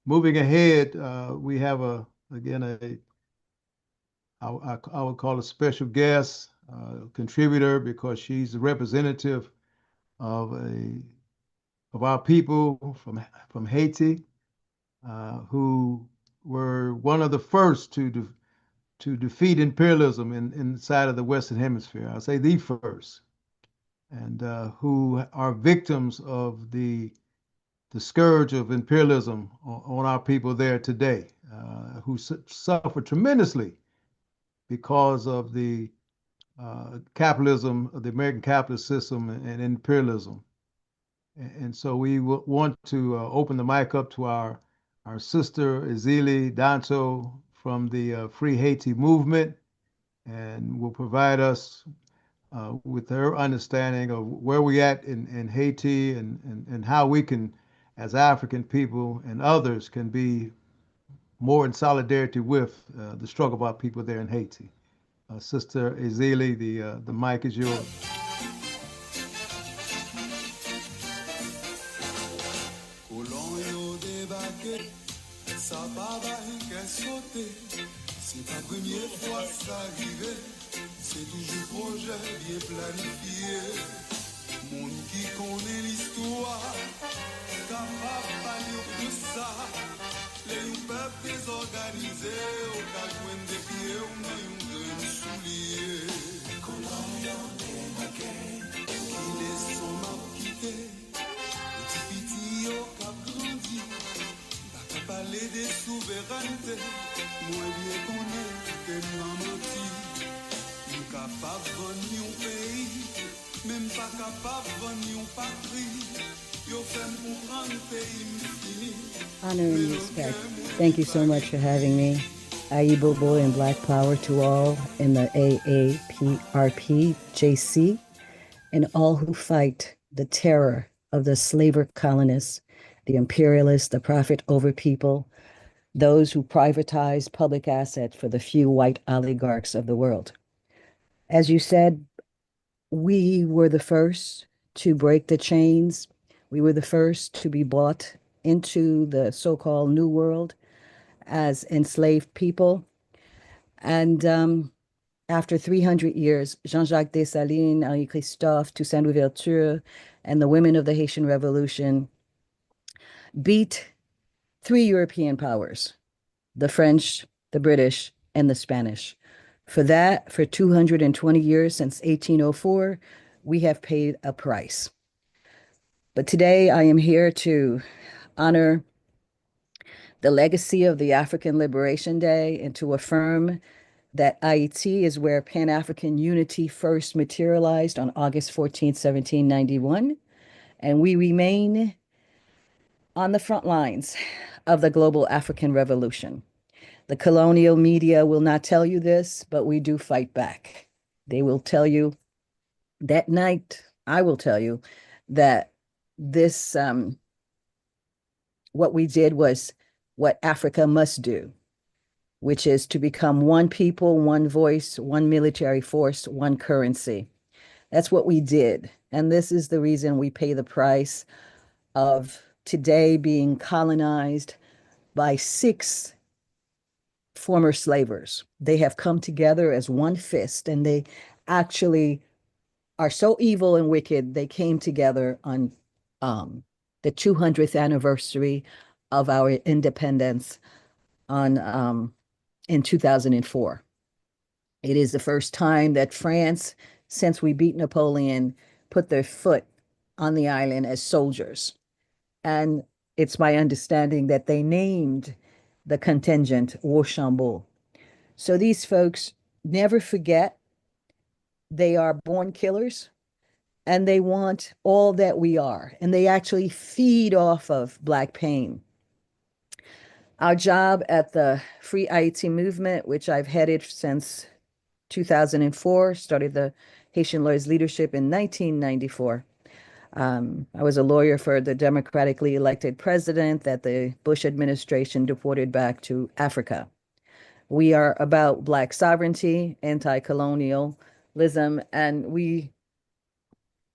moving ahead, we have again I would call a special guest contributor because she's a representative of our people from Haiti, who were one of the first to defeat imperialism inside of the Western Hemisphere. I'll say the first, and who are victims of the scourge of imperialism on our people there today, who suffer tremendously because of the capitalism, the American capitalist system, and imperialism. And so we want to open the mic up to our sister Èzili Dantò from the Free Haiti Movement, and will provide us with her understanding of where we at in Haiti and how we can, as African people and others, can be more in solidarity with the struggle of our people there in Haiti. Sister Èzili, the mic is yours. C'est ta première fois ça arrive, c'est toujours projet bien planifié. Monde qui connaît l'histoire, capable de tout ça. Les peuples désorganisés, au cas où des pieds, on a une graine soulier. Colonial démarqué, qui laisse son map quitté, petit petit au cap grandi, pas parler des souverainetés. Moi bien connais que nous menti, nous capables de vendre un pays, même pas capables de vendre un patrie. Yo fait pour prendre pays fini. Honor and respect. Thank you so much for having me. Aibo Boy and Black Power to all in the A-APRP, JC, and all who fight the terror of the slaver colonists, the imperialists, the profit over people, those who privatize public assets for the few white oligarchs of the world. As you said, we were the first to break the chains. We were the first to be brought into the so-called New World as enslaved people. And after 300 years, Jean-Jacques Dessalines, Henri Christophe, Toussaint Louverture, and the women of the Haitian Revolution beat 3 European powers, the French, the British, and the Spanish. For that, for 220 years since 1804, we have paid a price. But today I am here to honor the legacy of the African Liberation Day and to affirm that Haiti is where Pan-African unity first materialized on August 14, 1791, and we remain on the front lines of the global African revolution. The colonial media will not tell you this, but we do fight back. They will tell you that night, I will tell you that this, what we did was what Africa must do, which is to become one people, one voice, one military force, one currency. That's what we did. And this is the reason we pay the price of today being colonized by 6 former slavers. They have come together as one fist, and they actually are so evil and wicked, they came together on the 200th anniversary of our independence on in 2004. It is the first time that France, since we beat Napoleon, put their foot on the island as soldiers. And it's my understanding that they named the contingent Rochambeau. So these folks never forget they are born killers and they want all that we are. And they actually feed off of Black pain. Our job at the Free Haiti Movement, which I've headed since 2004, started the Haitian Lawyers Leadership in 1994. I was a lawyer for the democratically elected president that the Bush administration deported back to Africa. We are about Black sovereignty, anti-colonialism, and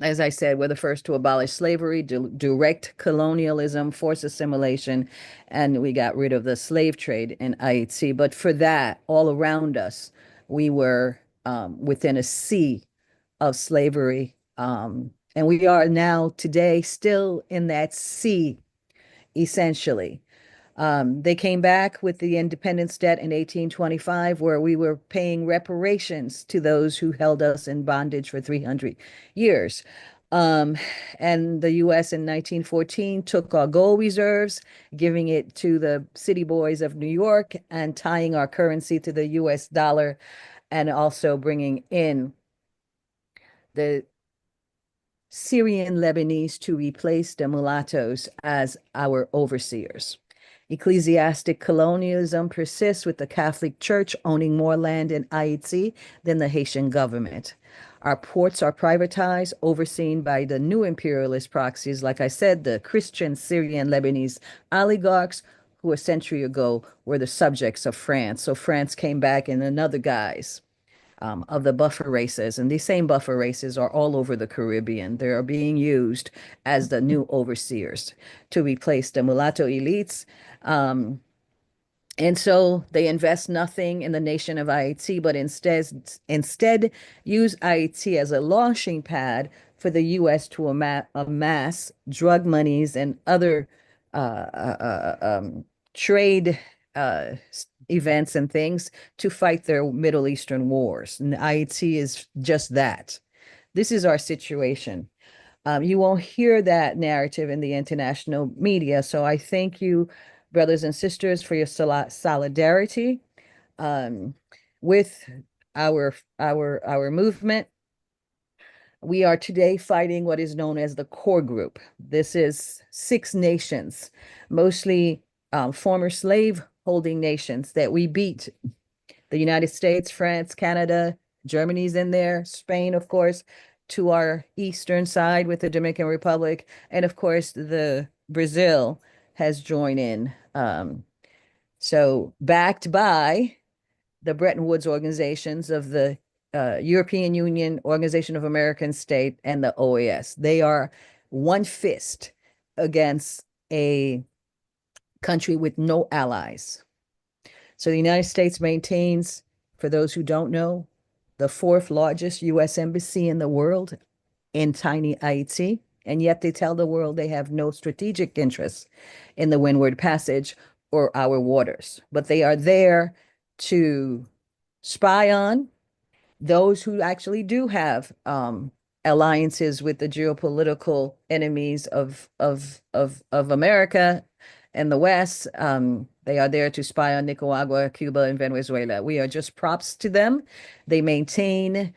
as I said, we're the first to abolish slavery, direct colonialism, forced assimilation, and we got rid of the slave trade in Haiti. But for that, all around us, we were within a sea of slavery. And we are now today still in that sea, essentially. They came back with the independence debt in 1825, where we were paying reparations to those who held us in bondage for 300 years. Um, and the US in 1914 took our gold reserves, giving it to the city boys of New York and tying our currency to the US dollar, and also bringing in the Syrian Lebanese to replace the mulattoes as our overseers. Ecclesiastic colonialism persists, with the Catholic Church owning more land in Haiti than the Haitian government. Our ports are privatized, overseen by the new imperialist proxies, like I said, the Christian, Syrian, Lebanese oligarchs, who a century ago were the subjects of France. So France came back in another guise. Of the buffer races. And these same buffer races are all over the Caribbean. They are being used as the new overseers to replace the mulatto elites. And so they invest nothing in the nation of Haiti, but instead use Haiti as a launching pad for the U.S. to amass drug monies and other trade events and things to fight their Middle Eastern wars. And Haiti is just that. This is our situation. You won't hear that narrative in the international media. So I thank you, brothers and sisters, for your solidarity with our movement. We are today fighting what is known as the core group. This is 6 nations, mostly former slave holding nations that we beat. The United States, France, Canada, Germany's in there, Spain, of course, to our eastern side with the Dominican Republic, and of course the Brazil has joined in. So backed by the Bretton Woods organizations of the European Union, Organization of American States, and the OAS. They are one fist against a country with no allies. So the United States maintains, for those who don't know, the 4th largest U.S. embassy in the world in tiny Haiti, and yet they tell the world they have no strategic interest in the Windward Passage or our waters, but they are there to spy on those who actually do have alliances with the geopolitical enemies of America and the West. They are there to spy on Nicaragua, Cuba, and Venezuela. We are just props to them. They maintain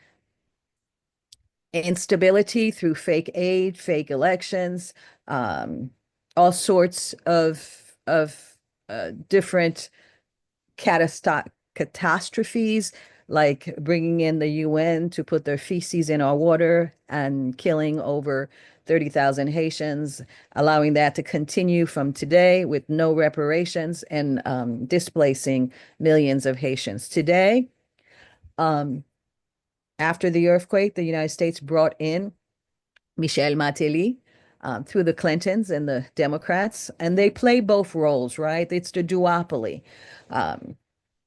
instability through fake aid, fake elections, all sorts of different catastrophes, like bringing in the UN to put their feces in our water and killing over 30,000 Haitians, allowing that to continue from today with no reparations, and displacing millions of Haitians. Today, after the earthquake, the United States brought in Michel Martelly through the Clintons and the Democrats, and they play both roles, right? It's the duopoly,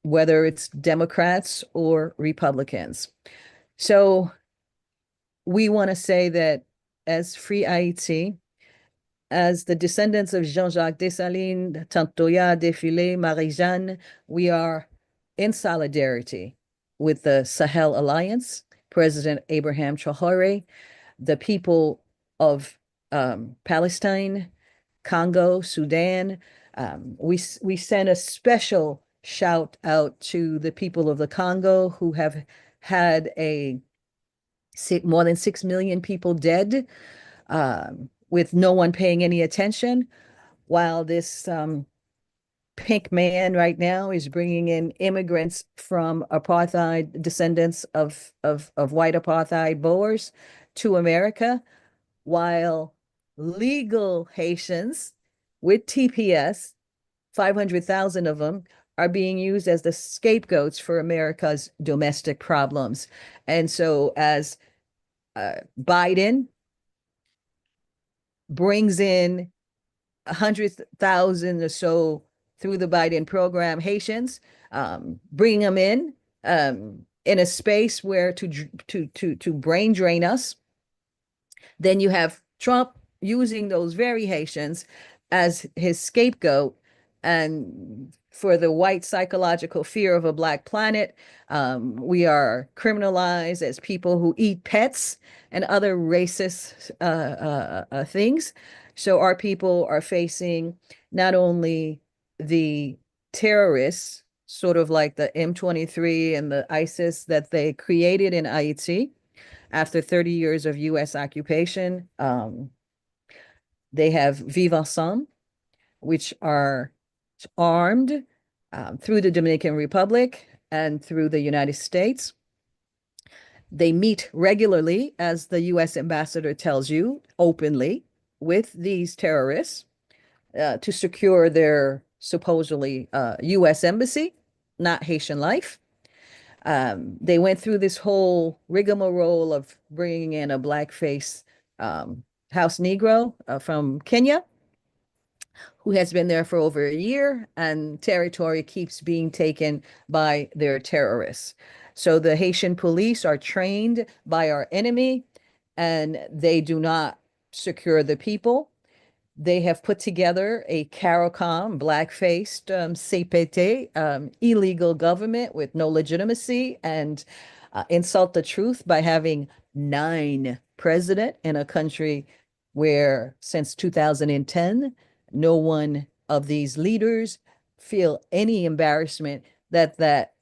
whether it's Democrats or Republicans. So we want to say that as Free Haiti, as the descendants of Jean-Jacques Dessalines, Tantoya, Défilé, Marie-Jeanne, we are in solidarity with the Sahel Alliance, President Abraham Traoré, the people of Palestine, Congo, Sudan. We send a special shout out to the people of the Congo, who have had more than 6 million people dead, with no one paying any attention, while this pink man right now is bringing in immigrants from apartheid, descendants of white apartheid Boers, to America, while legal Haitians with TPS, 500,000 of them, are being used as the scapegoats for America's domestic problems. And so as Biden brings in 100,000 or so through the Biden program, Haitians, bringing them in a space where to brain drain us. Then you have Trump using those very Haitians as his scapegoat and for the white psychological fear of a black planet. We are criminalized as people who eat pets and other racist things. So our people are facing not only the terrorists, sort of like the M23 and the ISIS that they created in Haiti after 30 years of U.S. occupation. They have Vive Ensemble, which are armed through the Dominican Republic and through the United States. They meet regularly, as the U.S. ambassador tells you openly, with these terrorists to secure their supposedly U.S. embassy, not Haitian life. They went through this whole rigmarole of bringing in a blackface house Negro from Kenya, who has been there for over a year, and territory keeps being taken by their terrorists. So the Haitian police are trained by our enemy, and they do not secure the people. They have put together a CARICOM, black-faced CPT, illegal government with no legitimacy, and insult the truth by having 9 presidents in a country where since 2010, no one of these leaders feel any embarrassment that that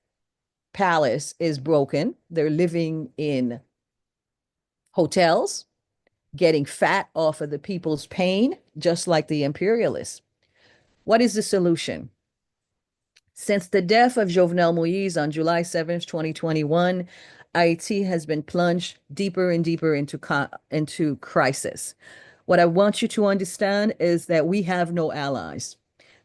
palace is broken. They're living in hotels, getting fat off of the people's pain, just like the imperialists. What is the solution? Since the death of Jovenel Moïse on July 7th, 2021, Haiti has been plunged deeper and deeper into crisis. What I want you to understand is that we have no allies.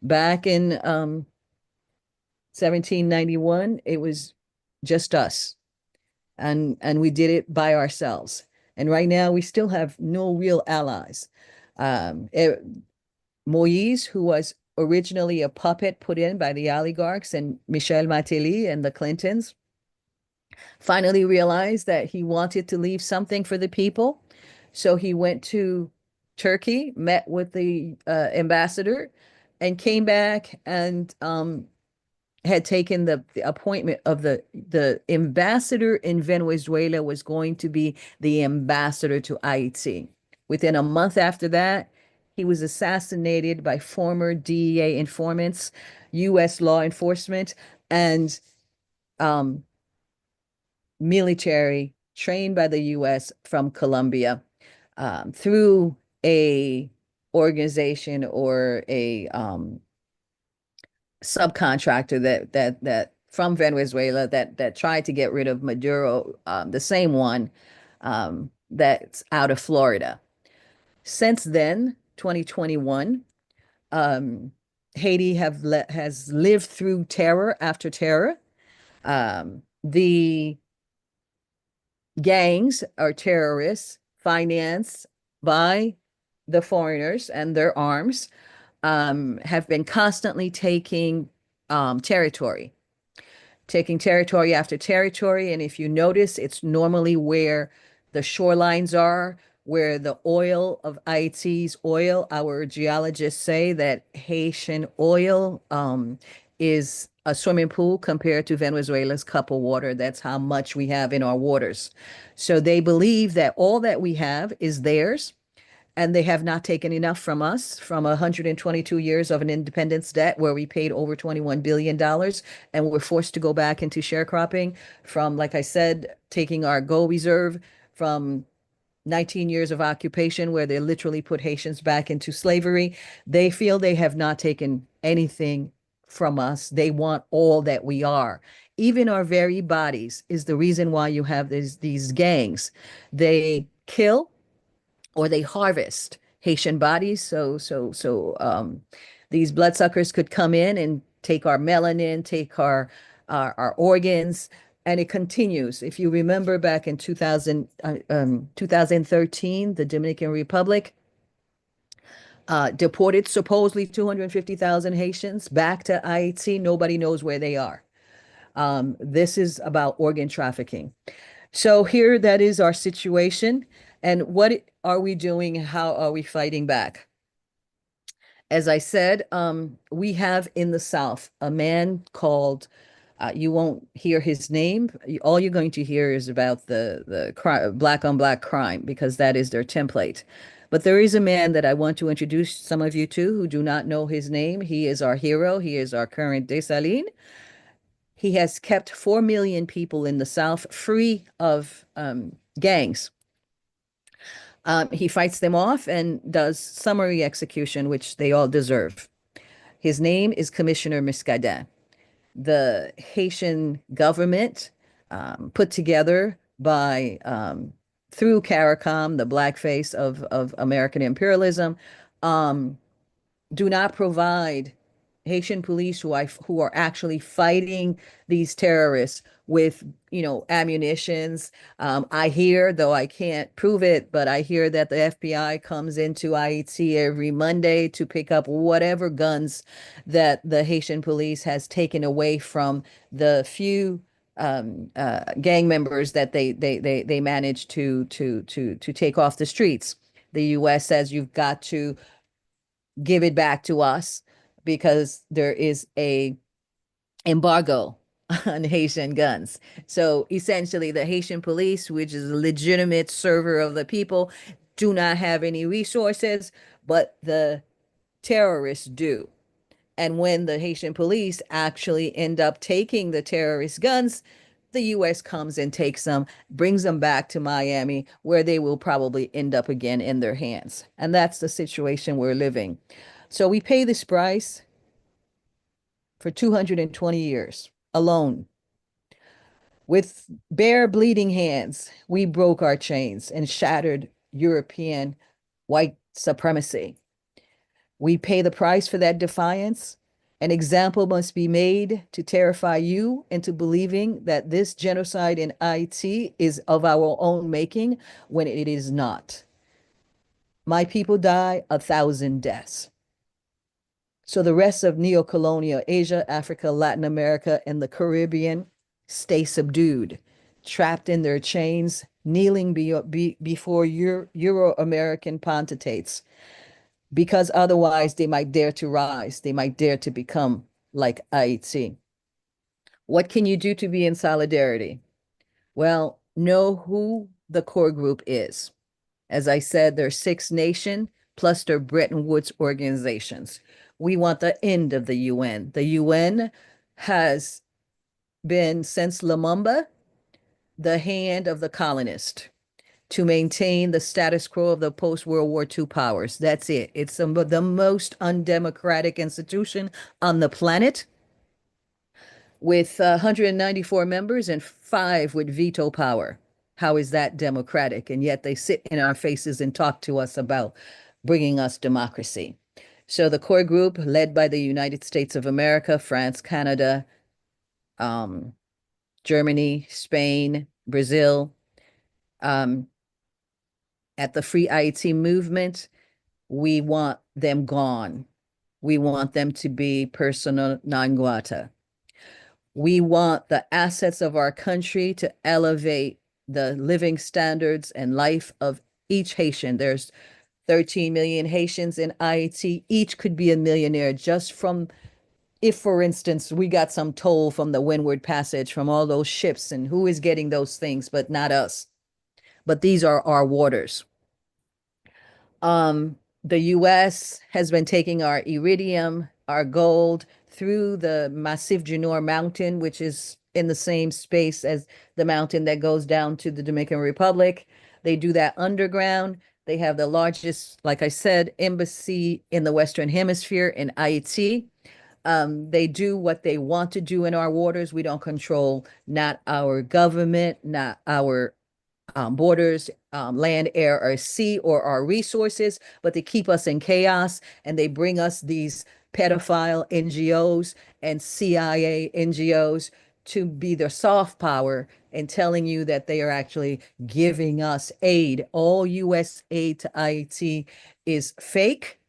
Back in 1791, it was just us, and we did it by ourselves. And right now, we still have no real allies. Moïse, who was originally a puppet put in by the oligarchs and Michel Martelly and the Clintons, finally realized that he wanted to leave something for the people. So he went to Turkey, met with the ambassador, and came back and had taken the appointment of the ambassador in Venezuela was going to be the ambassador to Haiti. Within a month after that, he was assassinated by former DEA informants, U.S. law enforcement, and military trained by the U.S. from Colombia through a organization or a subcontractor that from Venezuela that tried to get rid of Maduro, the same one that's out of Florida. Since then, 2021, Haiti has lived through terror after terror. The gangs are terrorists financed by the foreigners and their arms, have been constantly taking territory after territory. And if you notice, it's normally where the shorelines are, where the oil of Haiti's oil, our geologists say that Haitian oil is a swimming pool compared to Venezuela's cup of water. That's how much we have in our waters. So they believe that all that we have is theirs, and they have not taken enough from us from 122 years of an independence debt where we paid over $21 billion and we're forced to go back into sharecropping from, like I said, taking our gold reserve from 19 years of occupation where they literally put Haitians back into slavery. They feel they have not taken anything from us. They want all that we are. Even our very bodies is the reason why you have these gangs. They kill or they harvest Haitian bodies. So these bloodsuckers could come in and take our melanin, take our organs, and it continues. If you remember back in 2013, the Dominican Republic deported supposedly 250,000 Haitians back to Haiti. Nobody knows where they are. This is about organ trafficking. So here, that is our situation. And what are we doing? How are we fighting back? As I said, we have in the South a man called, you won't hear his name. All you're going to hear is about the black on black crime, because that is their template. But there is a man that I want to introduce some of you to who do not know his name. He is our hero. He is our current Dessalines. He has kept 4 million people in the South free of gangs. He fights them off and does summary execution, which they all deserve. His name is Commissioner Muscadin. The Haitian government, put together by through CARICOM, the blackface of American imperialism, do not provide Haitian police who are actually fighting these terrorists with, ammunitions. I hear, though I can't prove it, but I hear that the FBI comes into Haiti every Monday to pick up whatever guns that the Haitian police has taken away from the few gang members that they manage to take off the streets. The U.S. says you've got to give it back to us because there is a embargo on Haitian guns. So essentially, the Haitian police, which is a legitimate server of the people, do not have any resources, but the terrorists do. And when the Haitian police actually end up taking the terrorist guns, the US comes and takes them, brings them back to Miami, where they will probably end up again in their hands. And that's the situation we're living. So we pay this price for 220 years alone. With bare bleeding hands, we broke our chains and shattered European white supremacy. We pay the price for that defiance. An example must be made to terrify you into believing that this genocide in Haiti is of our own making when it is not. My people die 1,000 deaths. So the rest of neo-colonial Asia, Africa, Latin America, and the Caribbean stay subdued, trapped in their chains, kneeling before Euro-American potentates, because otherwise they might dare to rise. They might dare to become like Haiti. What can you do to be in solidarity? Well, know who the core group is. As I said, there are 6 nations plus their Bretton Woods organizations. We want the end of the UN. The UN has been, since Lumumba, the hand of the colonist to maintain the status quo of the post-World War II powers. That's it. It's the most undemocratic institution on the planet, with 194 members and 5 with veto power. How is that democratic? And yet they sit in our faces and talk to us about bringing us democracy. So the core group, led by the United States of America, France, Canada, Germany, Spain, Brazil, at the Free Haiti movement, we want them gone. We want them to be persona non grata. We want the assets of our country to elevate the living standards and life of each Haitian. There's 13 million Haitians in Haiti. Each could be a millionaire just from, if, for instance, we got some toll from the Windward Passage from all those ships, and who is getting those things but not us? But these are our waters. The US has been taking our iridium, our gold, through the Massif du Nord mountain, which is in the same space as the mountain that goes down to the Dominican Republic. They do that underground. They have the largest, like I said, embassy in the Western Hemisphere in Haiti. They do what they want to do in our waters. We don't control, not our government, not our borders, land, air, or sea, or our resources, but they keep us in chaos, and they bring us these pedophile NGOs and CIA NGOs to be their soft power and telling you that they are actually giving us aid. All U.S. aid to Haiti is fake.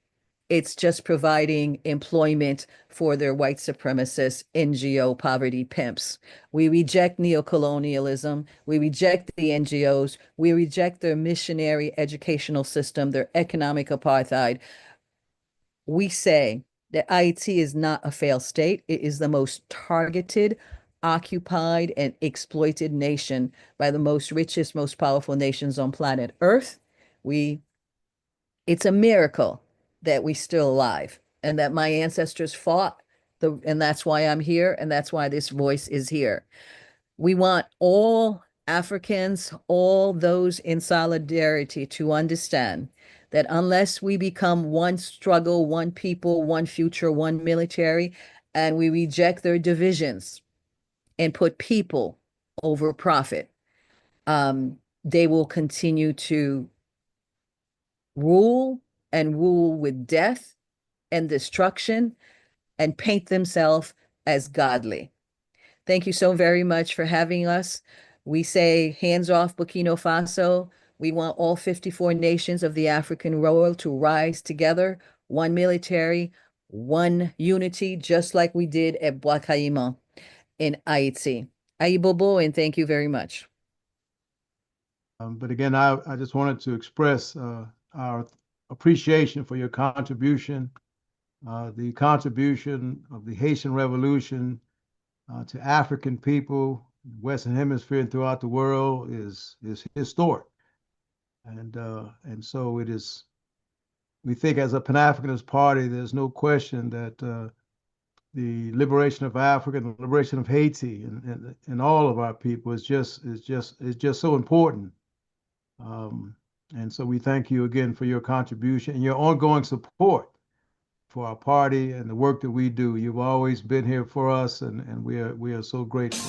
It's just providing employment for their white supremacist NGO poverty pimps. We reject neocolonialism. We reject the NGOs. We reject their missionary educational system, their economic apartheid. We say that Haiti is not a failed state. It is the most targeted, occupied, and exploited nation by the most richest, most powerful nations on planet Earth. It's a miracle that we're still alive and that my ancestors fought, and that's why I'm here, and that's why this voice is here. We want all Africans, all those in solidarity, to understand that unless we become one struggle, one people, one future, one military, and we reject their divisions and put people over profit, they will continue to rule and rule with death and destruction and paint themselves as godly. Thank you so very much for having us. We say hands off Burkina Faso. We want all 54 nations of the African world to rise together, one military, one unity, just like we did at Bois Caïman in Haiti. Ayi Bobo, and thank you very much. But again, I just wanted to express our appreciation for your contribution, the contribution of the Haitian Revolution to African people, Western Hemisphere and throughout the world is historic. And so it is, we think as a Pan-Africanist party, there's no question that the liberation of Africa and the liberation of Haiti and all of our people is just so important. And so we thank you again for your contribution and your ongoing support for our party and the work that we do. You've always been here for us, and we are so grateful.